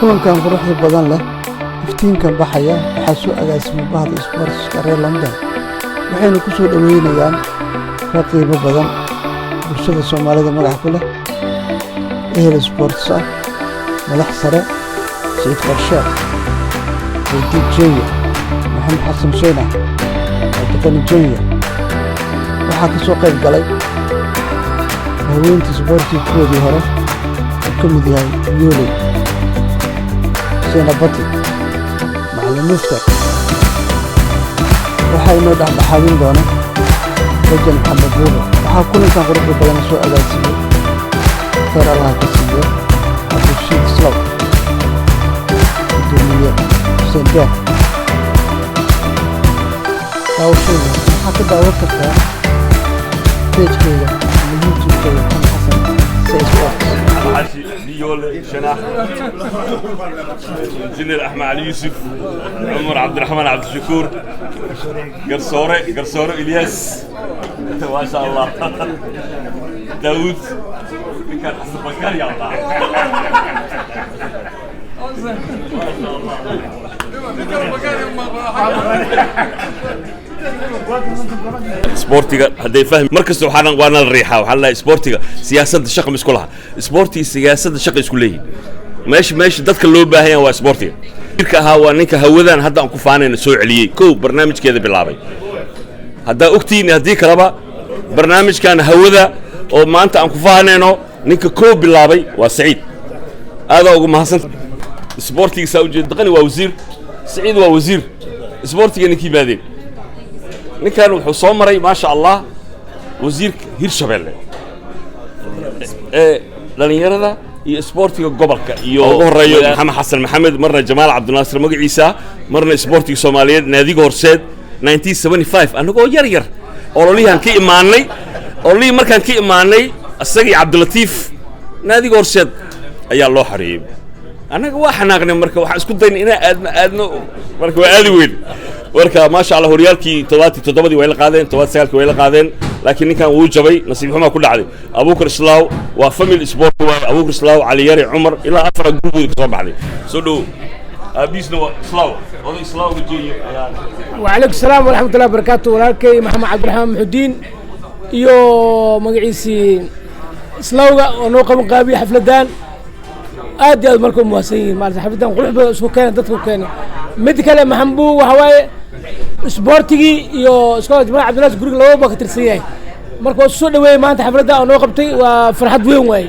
kulankan quruxda badan leh iftiinkan baxaya waxaa soo agaasimay bahda isboortiska reer London waxayna ku soo dhaweynayaan rag qiimo badan bulshada Soomaalida magac ku leh ehel sports ah madax sare Said Qarshaad DJ Maxamed Xasan Sheena Abdulqani Jooya waxaa ka soo qayb galay haweenka sportiga koodii hore oo ka mid yahay Yuli Seena Bati macallin Mufta waxay noo dhaxdhaxaadin doona Rajan Maxamed Buuba waxaa kulankan quruxda badan soo agaasimay Faraalaha ka siiyo Abdulshiid Slaw Dumiye Sendek Hawshin waxaa ka daawan kartaa page-kayga ama YouTube-kayga Xasan Said Sports عاشي بيول شناح انجينير احمد علي يوسف عمر عبد الرحمن عبد الشكور قرصوري الياس ما شاء الله داوود كان حسن بكار يا الله سبورتيغا هدي فهم مركز وحنا وانا الريحه وحنا سبورتيغا سياسه الشقه مش كلها سبورتي سياسه الشقه اسكو ليه ماشي dadka loo baahan yahay waa سبورتيغا jirka ahaa waa ninka hawadan hadda aan ku faanayna soo celiyay koow barnaamijkeeda bilaabay hadda ogtiin hadii kalaba barnaamijkan hawada oo maanta aan ku faanayno ninka koow bilaabay waa Said aad ugu mahadsan سبورتيغا saawjeed daqani waa wasiir Said waa wasiir سبورتيغا ninkii baadeen ninkan wuxuu soo maray ma sha Allah wasiirka Hirshabelle dhalinyarada iyo sportiga gobolka iyo ugu horeeyo Maxamed Xasan Maxamed marna Jamaal Cabdinaasir magaciisa marna sportiga Soomaaliyeed naadiga horseed 1975 anagoo yar ololihan ka imaanay markaan ka imaanay asagii Cabdulatiif naadiga horseed ayaa loo xareeyay anaga waa xanaaqnay marka waxa isku dayn inaa aadno marka waa aadi weyn warka ma sha Allah horyaalkii 77 way la qaadeen 79 way la qaadeen laakiin ninkan uu jabay nasiib xumo ku dhacday Abuukar Islaaw waa family sport waa Abuukar Islaaw Ali Yari Umar ilaa afar group ka soo baxday soo dhow abisna waa Islaaw wada Islaaw jiyo wa alaykum salaam wa rahmatullahi wa barakatuh walaalkay Maxamed Cabdiraxmaan Muxudiin iyo magaciisi Islaawga oo noo qaban qaabiy xafladan aad iyo aad markuu muwaasiniin maanta xafladan qurux badan isku keenay dadku keenay mid kale maxambu waxa waaye sportigi iyo iskoolada Jamaal Cabdinaasir guriga laba baa ka tirsan yahay markuu soo dhaweeyay maanta xafladda oo noo qabtay waa farxad weyn waay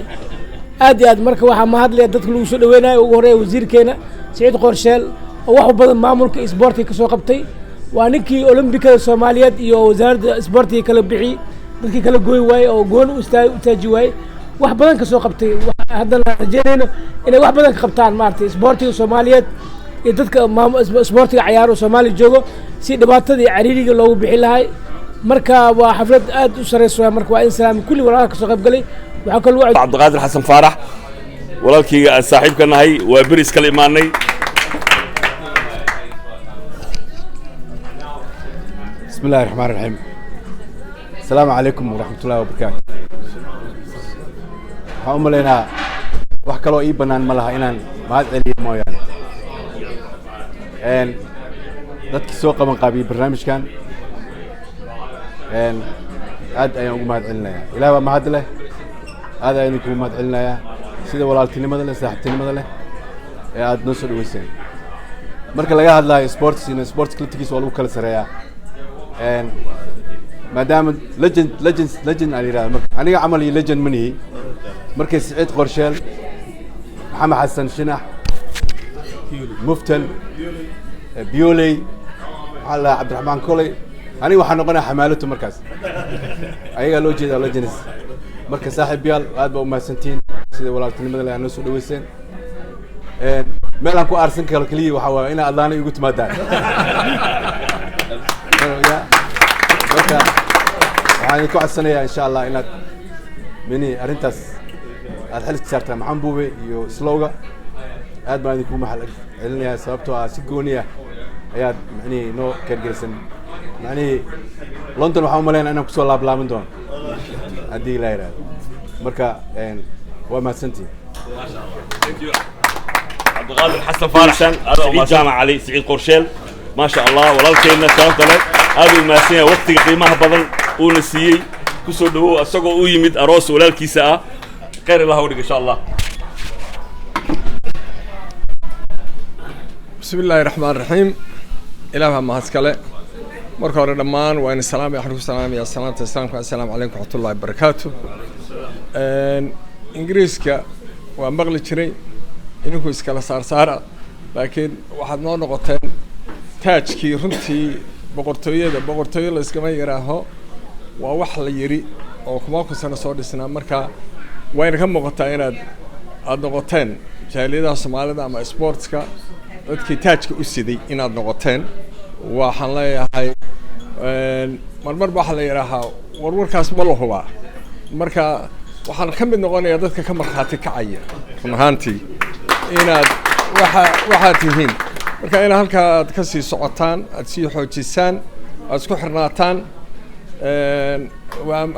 aad iyo aad marka waxa ma hadlay dadka lagu soo dhaweenay ugu horeeyay wasiirkeena Said Qorsheel oo wax badan maamulka sportiga ka soo qabtay waa ninkii Olimbikada Soomaaliyeed iyo wasaaradda sportiga kala bixi dadkii kala gooy waay oo goon u istaaji waay wax badan ka soo qabtay haddana rajeynayno inay wax badan ka qabtaan maartay sportiga Soomaaliyeed dadka sportiga ciyaaro Soomaali joogo si dhibaatadii cariiriga loogu bixi lahay marka waa xaflad aad u sareyso marka waa in salaam kulli walaalka ka soo qayb galay waxa kale waa Cabdiqaadir Xasan Faarax walaalkayga aan saaxiibka nahay waa biris kala imaanay bismillaahir rahmaanir rahiim assalaamu alaykum wa rahmatullaahi wa barakaatuh waxaan u maleynaa wax kale oo ii banaan ma laha inaan mahad celiyo mooyaan dadkii soo qaban qaabiyay barnaamijkan aad ayaan ugu mahad celinayaa ilaah waa mahad leh aad ayaan ugu mahad celinayaa sida walaaltinimada leh saaxiibtinimada leh ee aad noo soo dhaweyseen marka laga hadlayo sports clitics waa lagu kala sareeyaa maadaama legend aan yiraahdo marka aniga camal iyo legend manihi markay Said Qorsheel Maxamed Xasan Shinax Muftal بيولي على عبد الرحمن كولي أنا وحنا قلنا حمالته مركز أيها لو جد الله جنس مركز صاحب بيال هذا بأم سنتين سيد ولا تلمذ له نص دويسين ما لانكو أرسن كالكلي وحوا إنا الله أنا يقول ما دان يا مركز يعني كو السنة إن شاء الله إنك مني أرنتس الحلس كسرتها محمبوبي يو سلوغا aad baan idinku mahad celinayaa sababtoo ah si gooniya ayaad macni noo kargeysan macni London waxaan u maleynaa inaan ku soo laablaaban doono haddii la yiraahdo marka waa mahadsantiin. عبد القادر حسن فارس سعيد جامع علي سعيد قرشيل ما شاء الله walaalkeena sharafta leh aad u maasanya waqtiga qiimaha badan uu na siiyay ku soo dhawow asagoo u yimid aroos walaalkiisa ah khayr Allah u dhigo insha Allah bismillahir rahmanir rahim ilaaha ma haskale marka hore dhamaan waa in salaam iyo xarku salaam iyo salaanta islaamka assalaamu alaykum wa rahmatullahi wa barakatuh ingiriiska waa maqli jiray inuu iskala saara laakiin waxaad noo noqoteen taajkii runtii boqortooyada la iskama yaraaho waa wax la yiri oo kuma ku sano soo dhisnaa marka wayna ka muuqataa inaad noqoteen jaaliyadaha Soomaalida ama sportska dadkii taajka u siday inaad noqoteen waxaan leeyahay marmar waxa la yiraahaa warwarkaas ma la hubaa marka waxaan ka mid noqonayaa dadka ka marxaati kacaya runaantii inaad waxa tihiin marka inaad halka ka sii socotaan aad sii xoojisaan aad isku xirnaataan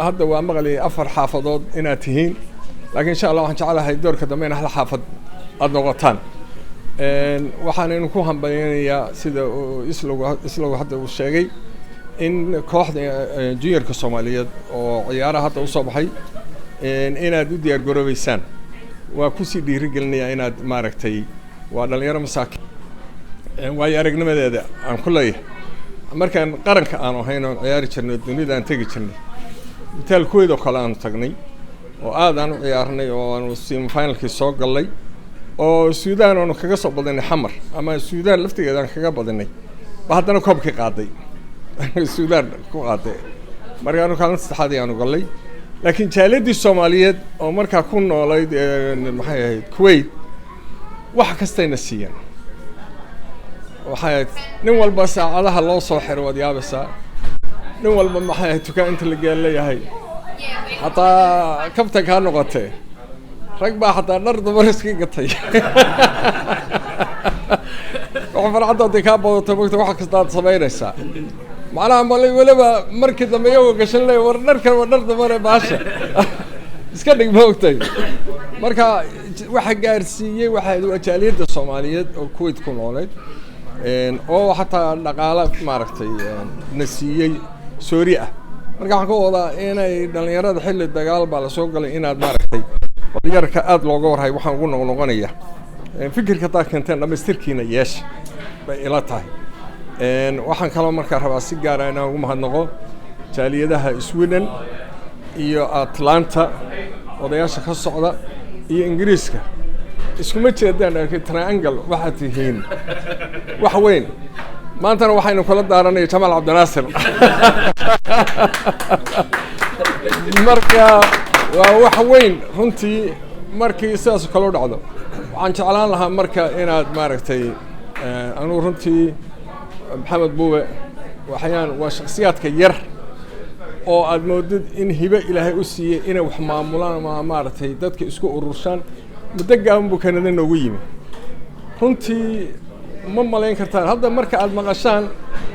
hadda waa maqli 4 xaafadood inaad tihiin laakiin insha Allah waxaan jecelahay doorka dambe in hal xaafad aad noqotaan waxaan ku hambaleynayaa sida isloogu hadda uu sheegay in kooxda juniorka Soomaaliyeed oo ciyaaraha hadda u soo baxay inaad u diyaar garoobaysaan waa ku sii dhiirigelinayaa inaad maaragtay waa dhalinyaro masaakiin waa aragnimadeeda aan ku leeyahay markaan qaranka aan ahayn oo ciyaari jirnay dunida aan tagi jirnay inta kuweedo kale aan tagnay oo aad aan u ciyaarnay oo aan semi finalkii soo galay oo Suudaan oo kaga soo badanay xamar ama Suudaan laftigeeda aan kaga badanay ba haddana koobkii qaaday Suudaan ku qaaday markaan kaalin saddexaad aan galay laakiin jaaliyadii Soomaaliyeed oo markaa ku noolayd maxay ahayd Kuwait wax kastayna siiyeen waxay nin walba saacadaha loo soo xiro wadyaabasa nin walba maxay ahayd tukaan inta la geelayahay hataa kabta ka noqotay rag baa hataa dhar dumar iska gatay waxa farxadda ka badato wax kasta aad sameynaysaa macnaha malay waliba markii dambe iyagu gashan leh war dharkan waa dhar dumar baasha iska dhig moogtay marka waxa gaarsiiyay waxa jaaliyada Soomaaliyeed oo Kuwait ku noolayd oo hataa dhaqaale maaragtay nasiiyay Suuriya marka waxaan ku wadaa inay dhalinyarada xilli dagaal baa la soo galay inaad maaragtay yarka aad looga warhay waxaan ugu noqonayaa fikirka taa keentay dhameystirkiina yeesh bay ila tahay waxaan kala markaa rabaa si gaar ah inaan ugu mahadnaqo jaaliyadaha Sweden iyo Atlanta odayaasha ka socda iyo Ingiriiska iskuma jeedaan triangle waxa tihiin wax weyn maantana waxaynu kala daaranay Jamal Abdinaasir marka waa wax weyn runtii markii sidaas kala dhacdo waxaan jeclaan lahaa marka inaad maaragtay anu runtii Maxamed Buube waxayaan waa shakhsiyaadka yar oo aad moodid in hibe Ilaahay u siiyay inay wax maamulaan maaragtay dadka isku ururshaan muddo gaaban buu Kanada noogu yimi runtii ma malayn kartaan hadda marka aad maqashaan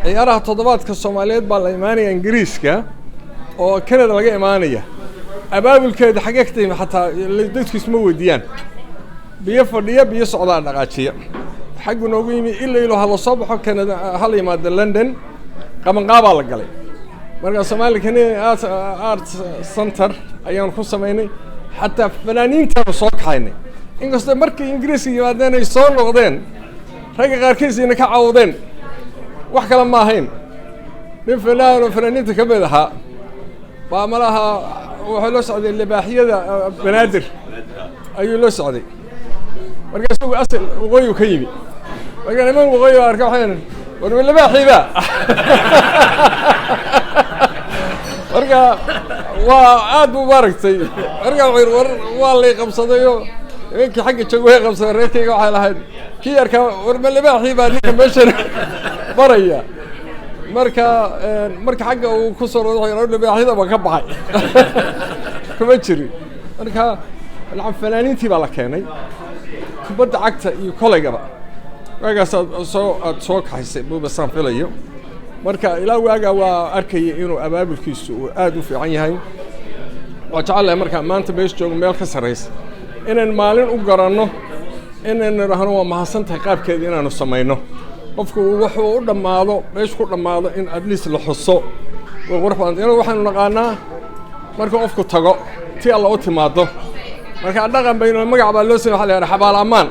ciyaaraha toddobaadka Soomaaliyeed baa la imaanaya Ingiriiska oo Kanada laga imaanaya abaabulkeeda xageegtay hataa dadku isma weydiiyaan biyo fadhiya biyo socdaan dhaqaajiya xaggu noogu yimi ilaa hal soo baxo Kanada hal yimaado London qabanqaaba la galay marka Soomaaliya art center ayaan ku sameynay hatta fanaaniinta soo kaxaynay inkastoo markii Ingiriiska yimaadeen ay soo noqdeen rag qaarkiisina ka caawdeen wax kale ma ahayn nin fanaaniinta ka mid ahaa baa malaha waxa loo socday libaaxiyada banaadir ayuu loo socday markaas uu asal waqooyi ka yimi marka niman waqooyi arka waxaan war libaaxiba marka waa aad u baaragtay marka waa la qabsadayo inkii xagga joogay qabsaday reerkayga waxa lahayd kii arka war libaaxiba ninka meeshan baraya marka xagga uu ku soo roday libaaxida ba ka baxay kuma jiri marka lacag fanaaniintii baa la keenay kubadda cagta iyo koleygaba waagaas soo kaxaysay Buube San filayo marka ilaa waaga waa arkay inuu abaabulkiisu aad u fiican yahay waa jecelahay marka maanta bees joogo meel ka sareysa inaan maalin u garanno inaynu idhaahno waa mahadsantahay qaabkeeda inaanu samayno qofku wuxuu u dhammaado meeshu ku dhammaado in at least la xuso way qurux badan inuu waxaanu naqaanaa marka qofku tago ti alla u timaado marka dhaqan bayno magac baa loo soo xalay xabaal amaan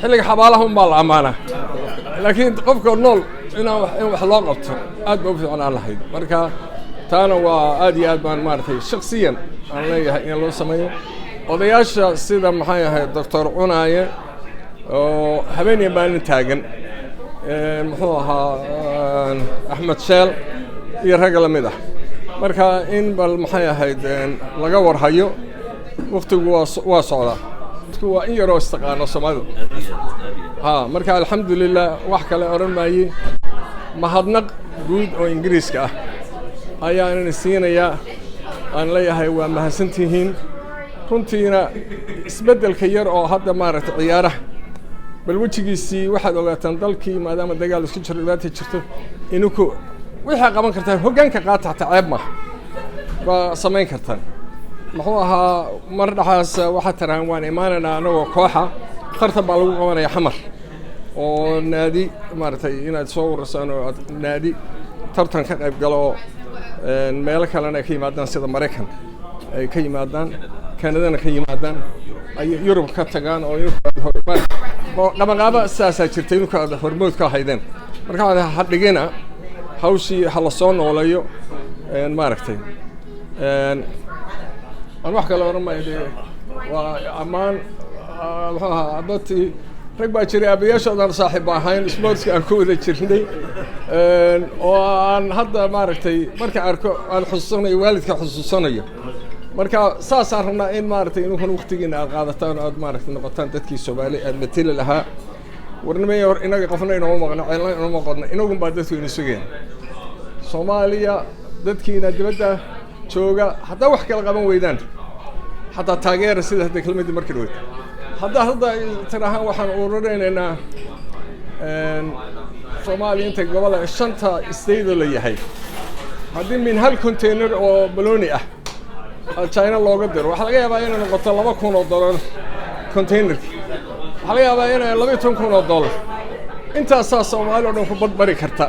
xilliga xabaalaha un baa la amaana laakiin qofka nool in wax loo qabto aad baa u fiicnaan lahayd marka taana waa aad iyo aad baan maartay shakhsiyan aan leeyahay in loo sameeyo odayaasha sida maxay ahayd doctor Cunaaye oo habeenii maalin taagan muxuu ahaa Axmed Sheel iyo rag la mid ah marka in bal maxay ahayd laga warhayo waqtigu waa socdaa waa in yaroo istaqaano Soomaalidu marka alxamdulillah wax kale oran maayay mahadnaq guud oo Ingiriiska ah ayaan siinayaa aan leeyahay waa mahadsantihiin runtiina isbedelka yar oo hadda maaragtay ciyaaraha bal wajigiisii waxaad ogaataan dalkii maadaama dagaal isku jiro dhibaata jirto inuku wixii qaban kartaan hoggaanka qaata ceeb ma ba samayn kartaan muxuu ahaa mar dhaxaas waxa taraan waan imaanana anagoo kooxa tartan baa lagu qabanaya xamar oo naadi maaragtay inaad soo warasaan oo naadi tartan ka qayb galo meel kalena ay ka yimaadaan sida Mareykan ay ka yimaadaan Kanadana ka yimaadaan ay Yurub ka tagaan oo dhamaqaaba saasa jirtay inuu ka hormood ka haydeen marka waxa dhigina hawshii hala soo noolayo maaragtay aan wax kale oran maayo waa amaan wuxuu ahaa dadkii rag baa jiray abayaashoodan saaxiib ahayn sportska aan ku wada jirnay oo aan hadda maaragtay marka arko aan xusuusanayo waalidka xusuusanayo marka saasaan rabnaa in maaragtay inuu waqtigiina aad qaadataan oo aad maaragtay noqotaan dadkii Soomaali aad matali lahaa warnimay inaga qofna inoo maqna ceelna inoo maqna inagu baa dadku inoo sugeen Soomaaliya dadkiina dibadda jooga hadda wax kala qaban weydaan hatta taageero sida hadda kelmadii markii dhow hadda tirahan waxaan ururinaynaa Soomaaliya inta gobol shanta state la yahay hadii min hal container oo baloni ah China looga diro waxa laga yaabaa inay noqoto $2,000 container waxa laga yaabaa inay $12,000 intaas Soomaaliya oo dhan ku badbari karta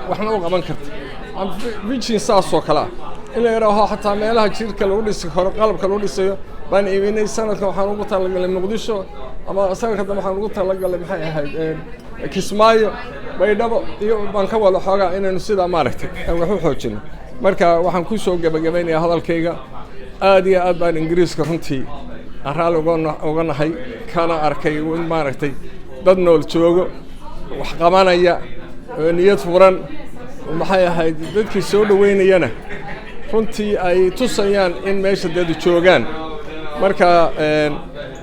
waxna u qaban karta aan vision saasoo kala in la yiraahdo xataa meelaha jirka lagu dhisi karo qalabka lagu dhisayo baan iibinay sanadkan waxaan ugu talagalay Muqdisho ama sanadkan waxaan ugu talagalay maxay ahayd Kismaayo Baydhabo iyo baan ka wada xoogaa inaynu sida maaragtay wax u xoojino marka waxaan ku soo gabagabeynayaa hadalkayga aad iyo aad baan Ingiriiska runtii araal uga nahay kana arkay maaragtay dad nool joogo wax qabanaya niyad furan maxay ahayd dadkii soo dhaweynayana runtii ay tusayaan in meesha dad joogaan marka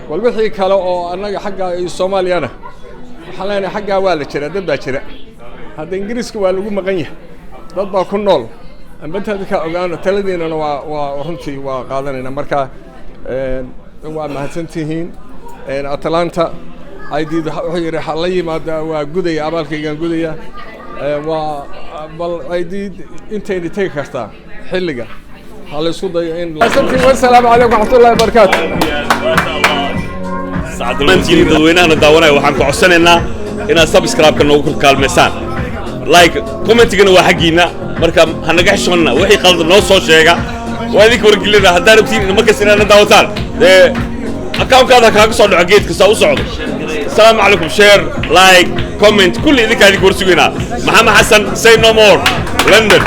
wal wixii kale oo anaga xagga Soomaaliyana waxa leenahay xagga waa la jira dad baa jira hadda Ingiriiska waa lagu maqan yahay dad baa ku nool ambantada ka ogaano taladiinana waa runtii waa qaadanayna marka waa mahadsantihiin Atlanta ay diid wuxuu yiri xal yimaada waa gudaya abaalkaygan gudaya waa bal ay diid intay intay kartaa xilliga hal isku dayo in assalaamu alaykum wa rahmatullahi wa barakatuh saacadooyinka dadweynaha daawanaya waxaan ku codsanaynaa inaad subscribe-ka noogu kaalmeysaan like comment-gana waa xaqiina marka hanaga xishonna wixii qalad noo soo sheega waa idinka wargelina haddaan rabtiin marka sinaana daawataan account-kaada kaaga soo dhaco geedka saa u socdo السلام عليكم share like comment كل idinka idinka warsuginaa Maxamed Xasan say no more London